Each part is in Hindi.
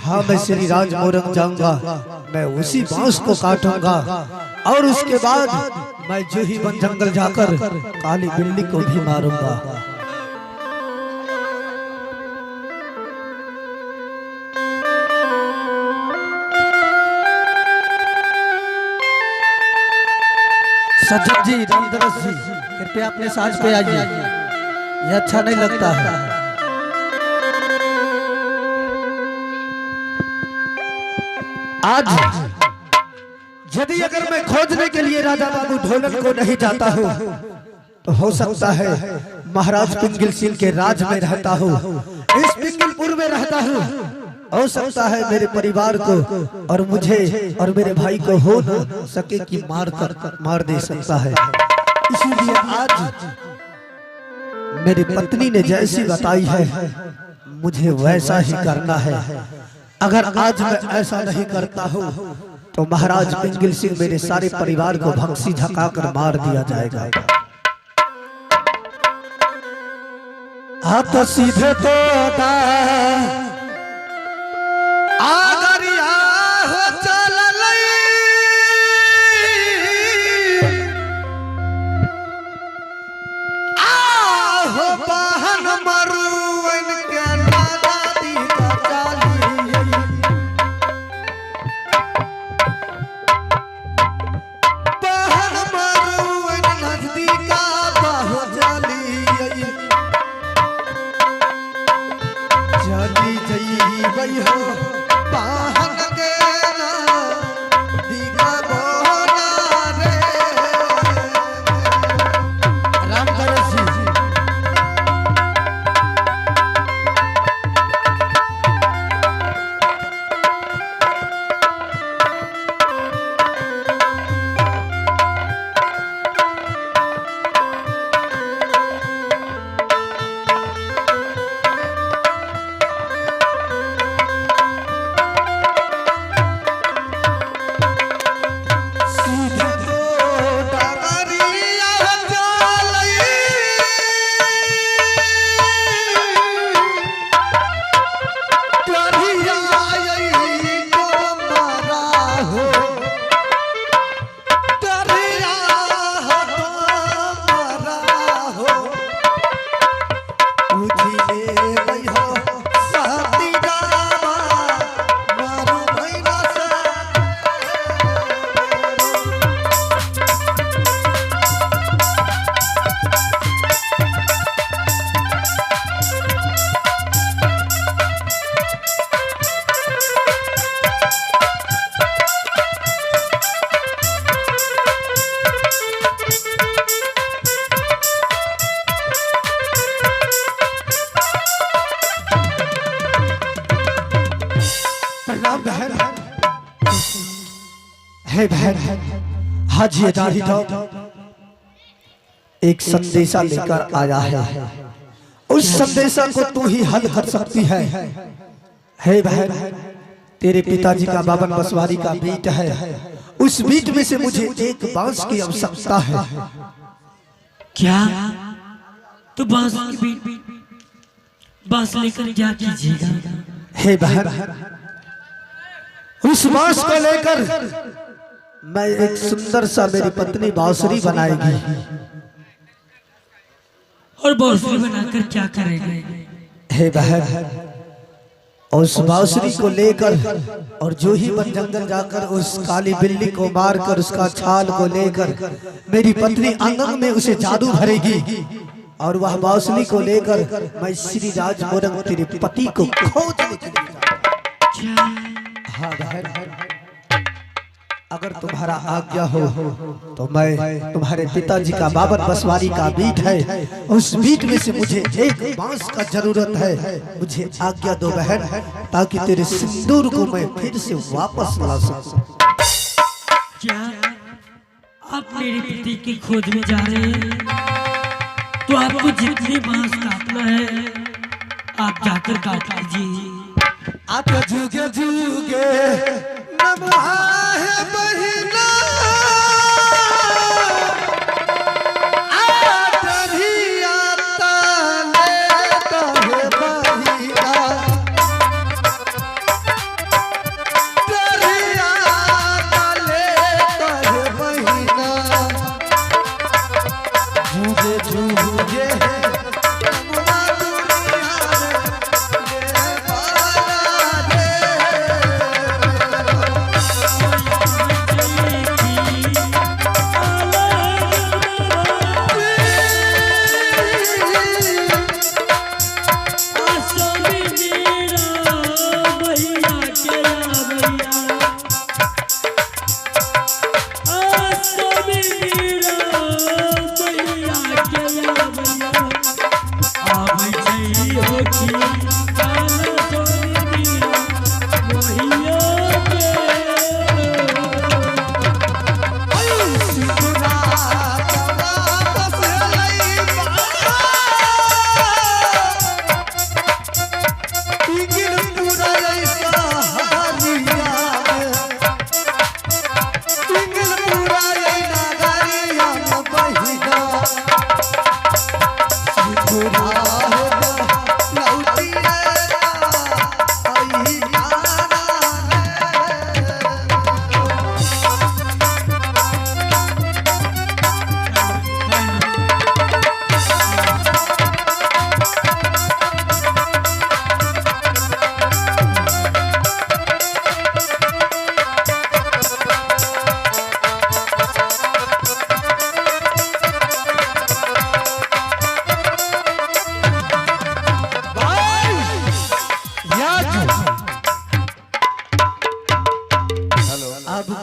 हाँ मैं श्री राज मोरंग जाऊंगा, मैं उसी बांस को काटूंगा और उसके बाद मैं जो ही वन जंगल जाकर काली बिल्ली को भी मारूंगा। सज्जन जी, रामदास जी, कृपया अपने साज पे आइए, ये अच्छा नहीं लगता है। आज यदि अगर मैं खोजने के लिए राजा बाबू ढोलन को नहीं जाता हूँ तो हो सकता है महाराज पिंगल सिंह के राज में रहता हूँ, इस पिंगलपुर में रहता हूँ। हो सकता है मेरे परिवार को और मुझे और मेरे भाई को हो न सके कि मार दे सकता है। इसीलिए आज मेरी पत्नी ने जैसी बताई है मुझे वैसा ही करना है। अगर आज मैं ऐसा नहीं करता हूँ तो महाराज पिंगल सिंह मेरे सारे परिवार को भक्सी झकाकर मार दिया जाएगा। हाथ सीधे तो आगरिया हो चललई, आहो बहन मरुवन के नादी का चाली, बहन मरुवन नजदीका बाहो जाली, चली जई वही हो बाहन के दीका बोना रे। रामदास जी, हे बहन, हाजी अदारी एक संदेशा लेकर आया है, उस संदेशा को तू ही हल कर सकती है। हे बहन, तेरे पिताजी का बावन बसवारी का बीट है, उस बीट में से मुझे एक बांस की आवश्यकता है। क्या तो बांस लेकर क्या कीजिएगा? हे बहन, उस बांस को लेकर मैं एक सुंदर सा मेरी पत्नी बांसुरी बनाएगी। और बांसुरी बनाकर क्या करेंगे? हे बहन, उस बांसुरी को लेकर और जो ही वन जंगल जाकर उस काली बिल्ली को मारकर उसका छाल को लेकर मेरी पत्नी आंगन में उसे जादू भरेगी और वह बांसुरी को लेकर मैं श्री राज मोरंग तेरे पति को खोजने के लिए जाऊंगा। हाँ बहन, अगर तुम्हारा आज्ञा हो तो मैं तुम्हारे पिताजी का बावन बसवारी का बीट है, उस बीट में से मुझे एक बांस का जरूरत है। मुझे आज्ञा दो बहन, ताकि तेरे सिंदूर को मैं फिर से वापस ला सकूं। क्या आप मेरे पति की खोज में जा रहे हैं? तो आपको जितनी बांस काटना है आप जाकर काट लीजिए। आप जुगे जुगे नमः है बहिना,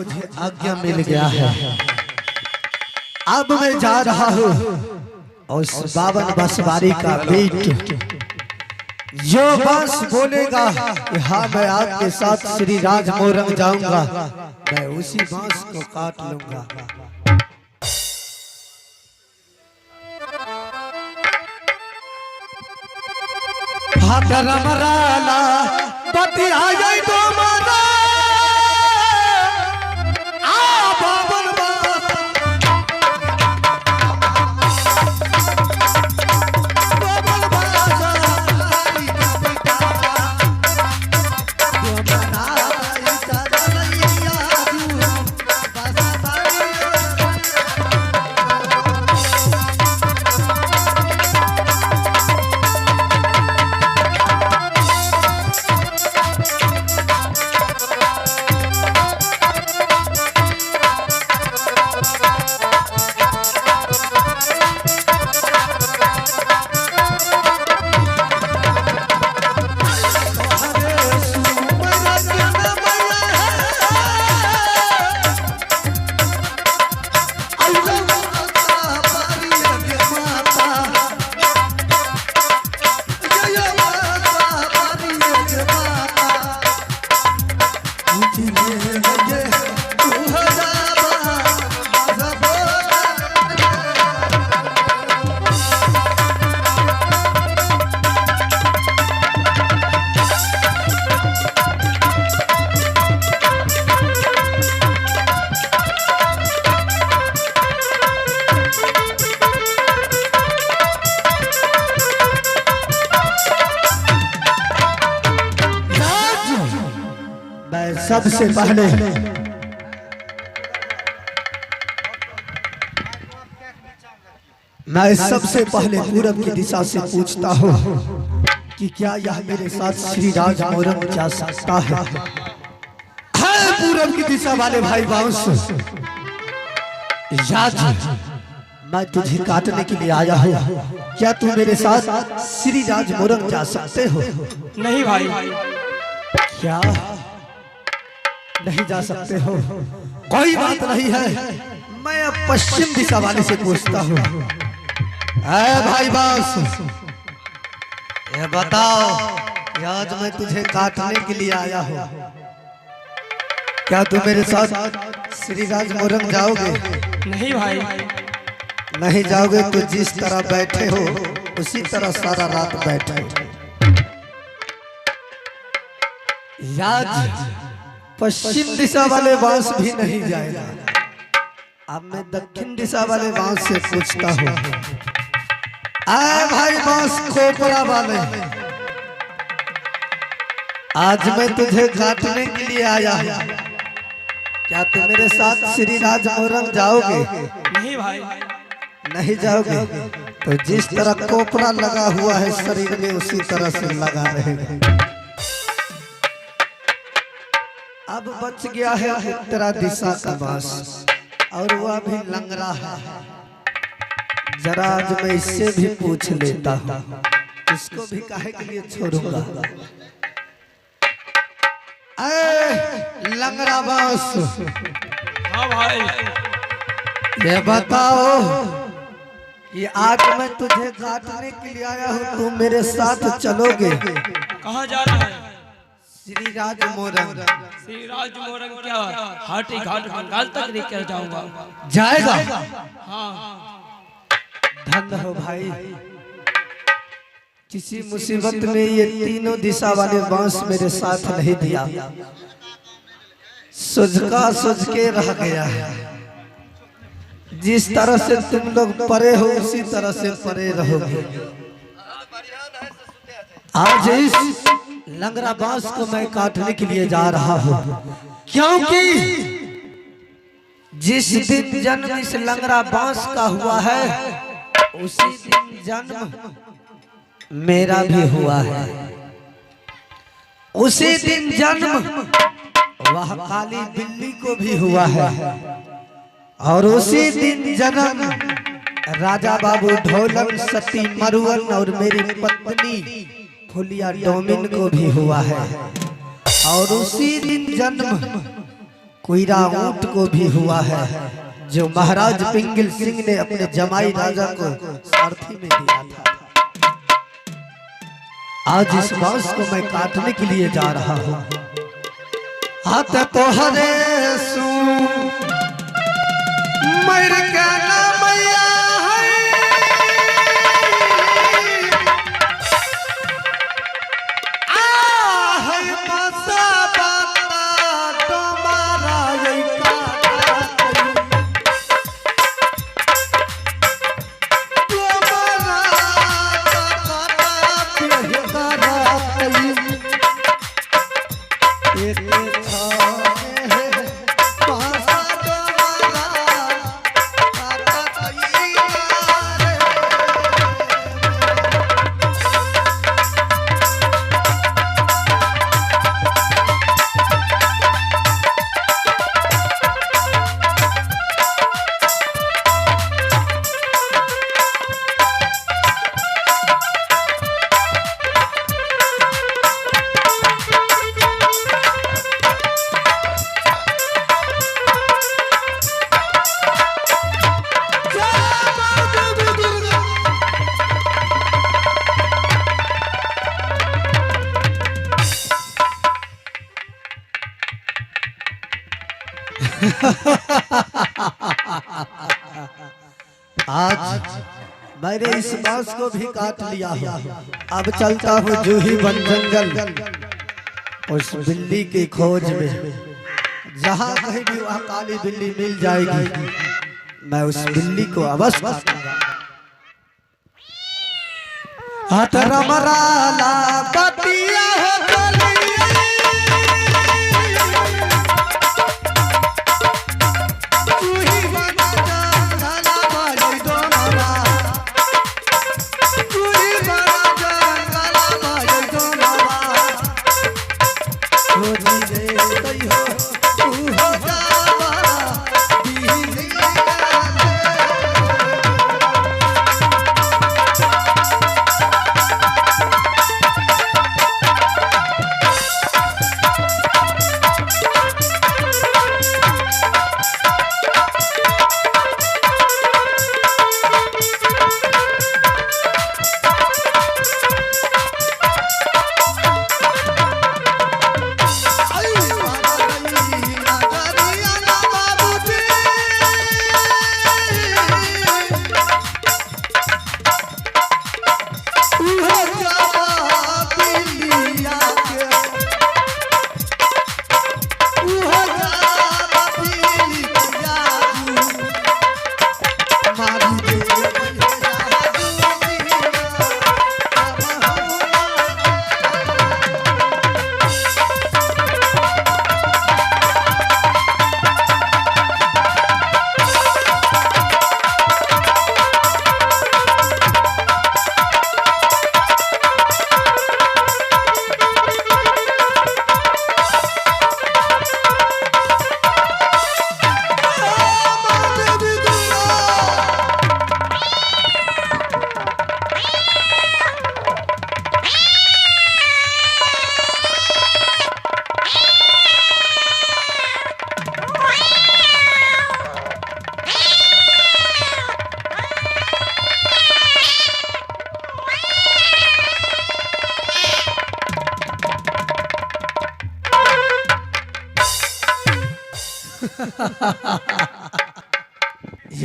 मुझे आज्ञा मिल गया है। अब मैं जा रहा हूँ उस बावन बसवारी का बीट, जो बस बोलेगा कि हाँ मैं आपके साथ श्री राज मोरंग जाऊंगा, मैं उसी बांस को काट लूंगा। भादरमराला बतियाई तो माना आ बावन बास बावन बास आई कविता जो मनाई चलैया सबसे पहले मैं सबसे पहले पूरब की दिशा से पूछता हूँ कि क्या यह मेरे साथ श्री राज मोरंग जा सकता है? पूरब की दिशा वाले भाई बांस, राज मैं तुझे काटने के लिए आया हूँ, क्या तू मेरे साथ श्री राज मोरंग जा सकते हो? नहीं भाई। क्या नहीं जा सकते हो? कोई बात नहीं है, मैं अब पश्चिम दिशा वाले से पूछता हूँ। भाई बांस, ये बताओ कि आज मैं तुझे काटने के लिए आया हूँ, क्या तू मेरे साथ श्री राज मोरंग जाओगे? नहीं भाई। नहीं जाओगे तो जिस तरह बैठे हो उसी तरह सारा रात बैठे। राज पश्चिम दिशा वाले बांस भी नहीं जाएगा, अब मैं दक्षिण दिशा वाले बांस से पूछता हूँ। भाई बांस खोपड़ा वाले, आज मैं तुझे काटने के लिए आया हूँ, क्या तुम मेरे साथ श्री राज मोरंग जाओगे? नहीं भाई। नहीं जाओगे तो जिस तरह कोपरा लगा हुआ है शरीर में उसी तरह से लगा रहेगा। अब बच गया है उत्तरा दिशा का बांस और वह भी लंगड़ा है। जरा आज मैं इससे भी पूछ लेता हूँ, इसको भी काहे के लिए छोड़ूंगा? लंगड़ा बांस, हाँ भाई। ये बताओ कि आज मैं तुझे काटने के लिए आया हूँ, तुम मेरे साथ चलोगे? कहाँ जा रहा है? श्री राज मोरंग। श्री राज मोरंग क्या हाटी घाट बंगाल तक लेकर जाऊंगा। जाएगा? हाँ। धन्य हो भाई, किसी मुसीबत में ये तीनों दिशा वाले बांस मेरे साथ नहीं दिया, सुझका सुझ के रह गया है। जिस तरह से तुम लोग परे हो उसी तरह से परे रहोगे। आज इस लंगड़ा बांस को मैं काटने के लिए जा रहा हूँ, क्योंकि जिस दिन जन्म इस लंगड़ा बांस का हुआ है उसी दिन जन्म मेरा भी हुआ है। उसी दिन जन्म वह काली बिल्ली को भी हुआ है और उसी दिन जन्म राजा बाबू ढोलन, सती मरुवन और मेरी पत्नी फुलिया डोमिन को भी हुआ है। और उसी दिन जन्म कोयरा ऊंट को भी हुआ है जो महाराज पिंगल सिंह ने अपने जमाई राजा को सारथी में दिया था। आज इस बांस को मैं काटने के लिए जा रहा हूँ। हाथ तो हरे सू मर के ना मैया आज मैंने इस बांस को भी काट लिया है। अब चलता हूँ जूही वन जंगल उस बिल्ली की खोज में। जहाँ कहीं भी वहाँ काली बिल्ली मिल जाएगी, मैं उस बिल्ली को अवश्य काटूंगा। हाथ रमराला बतिया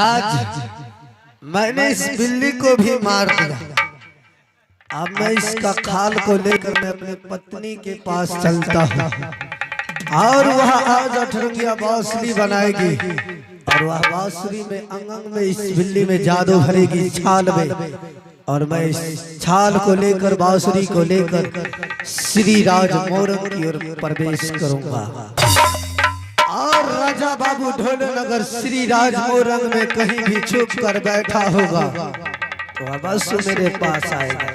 आज मैंने इस बिल्ली को भी मार दिया। अब मैं इसका खाल को लेकर मैं अपनी पत्नी के पास चलता हूँ और वह आज अठरंगिया बांसुरी बनाएगी और वह बांसुरी में अंग में इस बिल्ली में जादू भरेगी छाल में, और मैं इस छाल को लेकर बांसुरी को लेकर श्री राज मोरंग की ओर प्रवेश करूंगा। और राजा बाबू ढोल नगर श्री राज मोरंग में कहीं भी छुप कर बैठा होगा तो बस मेरे पास आएगा।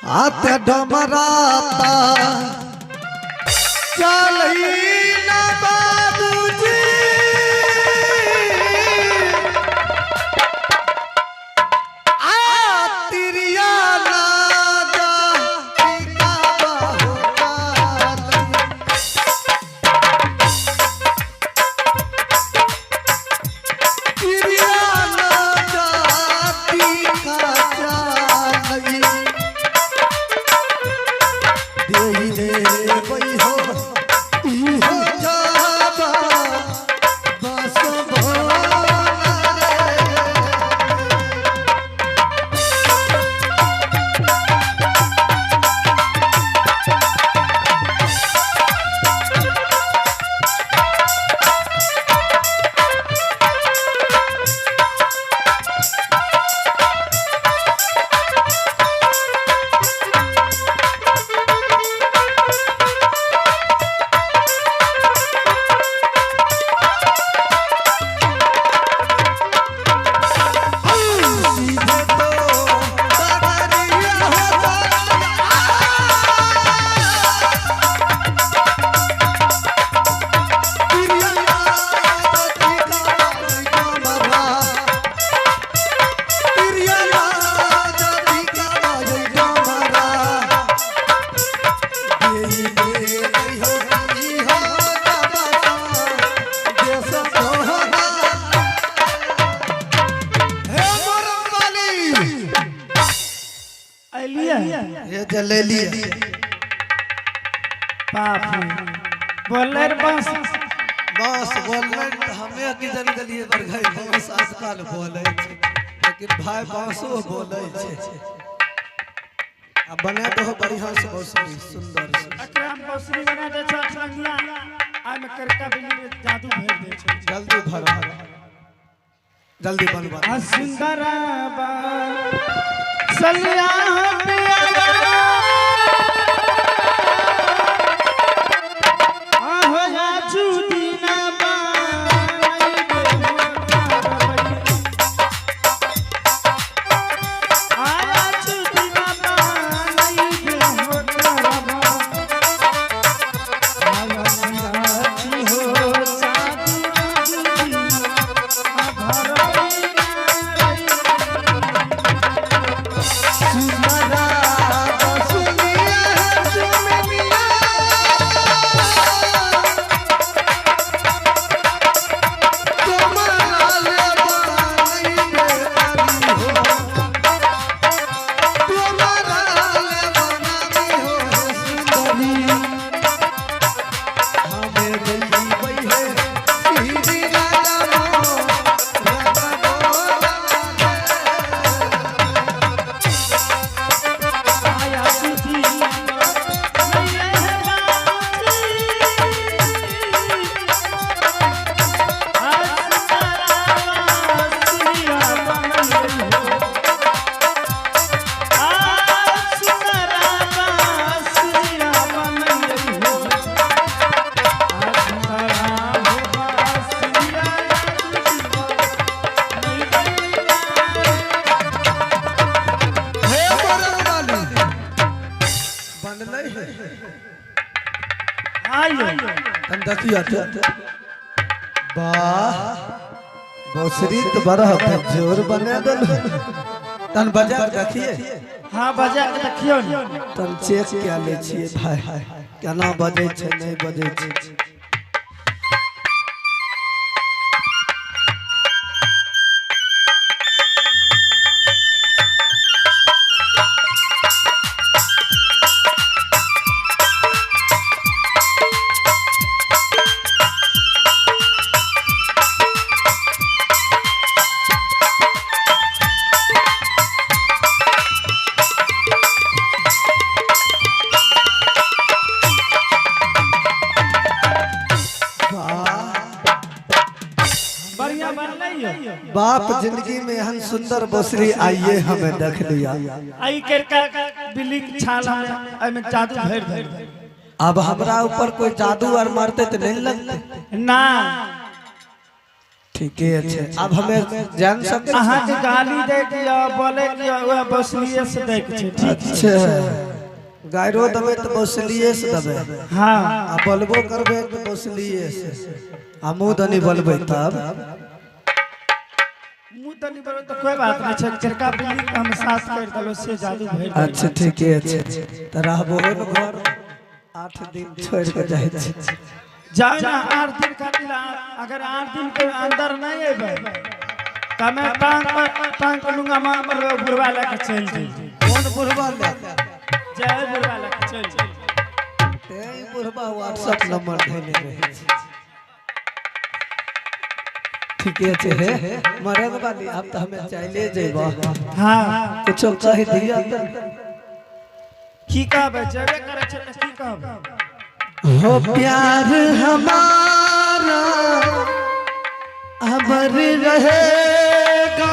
हाथ डमराता चली ना बाबूजी, देही दे वही हो इहो जाबा बस भोला रे ये जले लिया पापी बोलर बस बस बोलने हमें की जन गलिए पर गए बस आजकल बोले छे लेकिन भाई बांसो बोले छे अब बने तो बढ़िया से बहुत सुंदर से अकराम बसरी बना दे छ संगला आ में करका बिली जादू भेज दे छ जल्दी भरो जल्दी बनवा आ सुंदरा बा सलिया पिया तन देखिए वाह बसरी तो बड़ा जोर बना दल तन बजा देखिए हां बजा के देखियो तन चेक क्या ले छिए भाई केना बजे छै नहीं बजे छै बाप जिंदगी में हम सुंदर बसरी आइए हमें देख लिया आई करका बिल्ली छाला आई में जादू भर दे अब हमरा ऊपर कोई जादू और मारते तो नहीं लगते ना ठीक है अच्छा अब हमें जान सकते अहाँ के गाली दे दिया बोले कि वह बसलिए से देख छै ठीक अच्छा गायरो दबे तो बसलिए से दबे हां आ बोलबो करबे तो बसलिए से हमू दनी बोलबे तब तनी बरो तो कोई बात नहीं छै चरका बिल्ली के हम साथ कर दलो से जादू भर अच्छा ठीक है अच्छा त रहबो घर 8 दिन छोड़ के जाय छै जाओ ना 8 दिन खातिर अगर 8 दिन के अंदर नहीं एबे त मैं टांग लूंगा मां बुढ़वा लेके चल जाई कौन बुढ़वा ले जय बुढ़वा लेके चल जाई ते बुढ़बा व्हाट्सएप नंबर देने रहे ठीके छे हे मरद वाली अब तो हमें चाइले जेबा हाँ कुछो कह दिया त की कहबे जेबे करे छे त की कहबे हो प्यार हमारा अमर रहेगा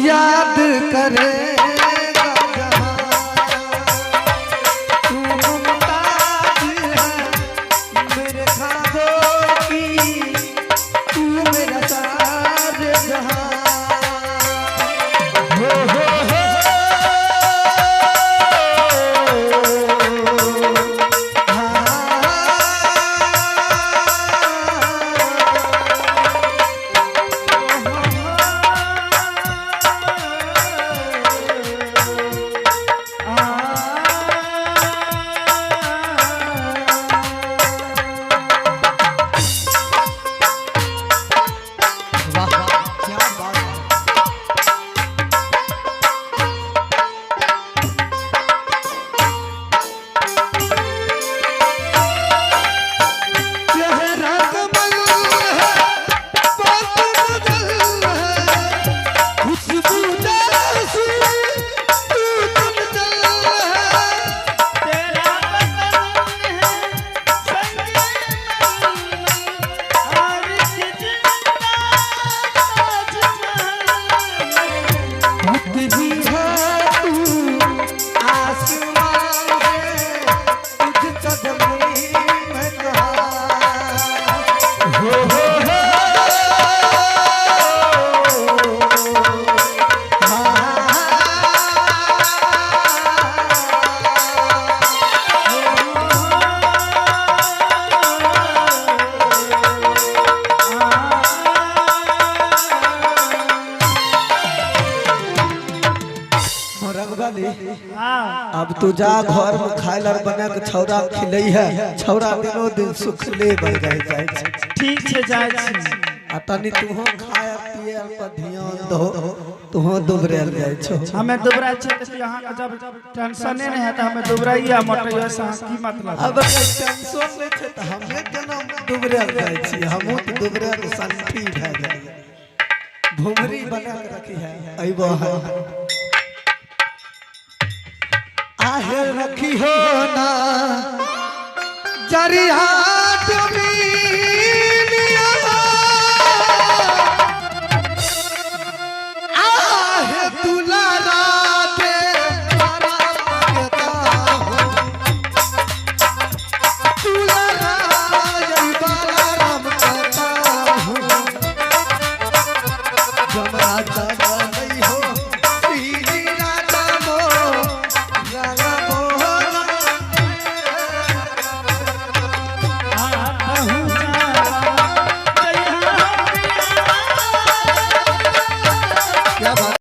याद करेगा जहां तू मुमताज है मेरे ख्वाबों की तू मेरा सारे जहां हो अब तू जा घर में खाए लर बना के छौरा खिलै है छौरा दिनों दिन सुख ले बढ़ जाए ठीक छे जाय छी आ तनी तूहो खाए पिए पर ध्यान दो तूहो दुबरेल जाय छो हमें दुबरा छे त यहां का जब टेंशन नहीं है त हमें दुबराइया मोटइया से की मतलब अब टेंशन ले छे त हमें केना दुबरेल जाय छी हमहु त दुबरेल संठी भए जाय भुमरी बना के रखी है अइबो आहे रखी हो ना जरिया डूबी